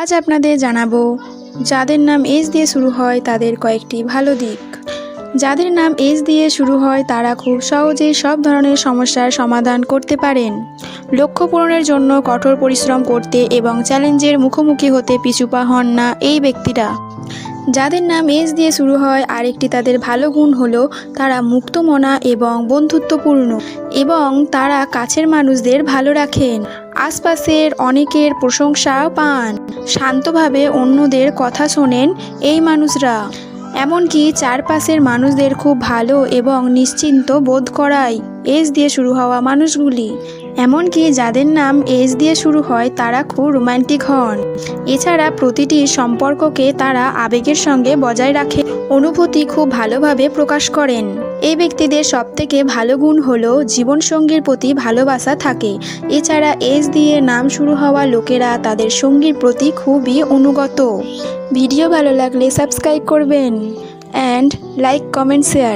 আজ আপনাদের জানাবো যাদের নাম এস দিয়ে শুরু হয় তাদের কয়েকটি ভালো দিক। যাদের নাম এস দিয়ে শুরু হয় তারা খুব সহজেই সব ধরনের সমস্যার সমাধান করতে পারেন। লক্ষ্য পূরণের জন্য কঠোর পরিশ্রম করতে এবং চ্যালেঞ্জের মুখোমুখি হতে পিছুপা হন না এই ব্যক্তিরা। যাদের নাম এস দিয়ে শুরু হয় আরেকটি তাদের ভালো গুণ হলো তারা মুক্তমনা এবং বন্ধুত্বপূর্ণ এবং তারা কাছের মানুষদের ভালো রাখেন। আশপাশের অনেকের প্রশংসাও পান। শান্তভাবে অন্যদের কথা শোনেন এই মানুষরা, এমনকি চারপাশের মানুষদের খুব ভালো এবং নিশ্চিন্ত বোধ করায় এস দিয়ে শুরু হওয়া মানুষগুলি। এমনকি যাদের নাম এস দিয়ে শুরু হয় তারা খুব রোমান্টিক হন। এছাড়া প্রতিটি সম্পর্ককে তারা আবেগের সঙ্গে বজায় রাখে, অনুভূতি খুব ভালোভাবে প্রকাশ করেন। এই ব্যক্তিদের সবথেকে ভালো গুণ হলো জীবনসঙ্গীর প্রতি ভালোবাসা থাকে। এছাড়া এস দিয়ে নাম শুরু হওয়া লোকেরা তাদের সঙ্গীর প্রতি খুবই অনুগত। ভিডিও ভালো লাগলে সাবস্ক্রাইব করবেন অ্যান্ড লাইক কমেন্ট শেয়ার।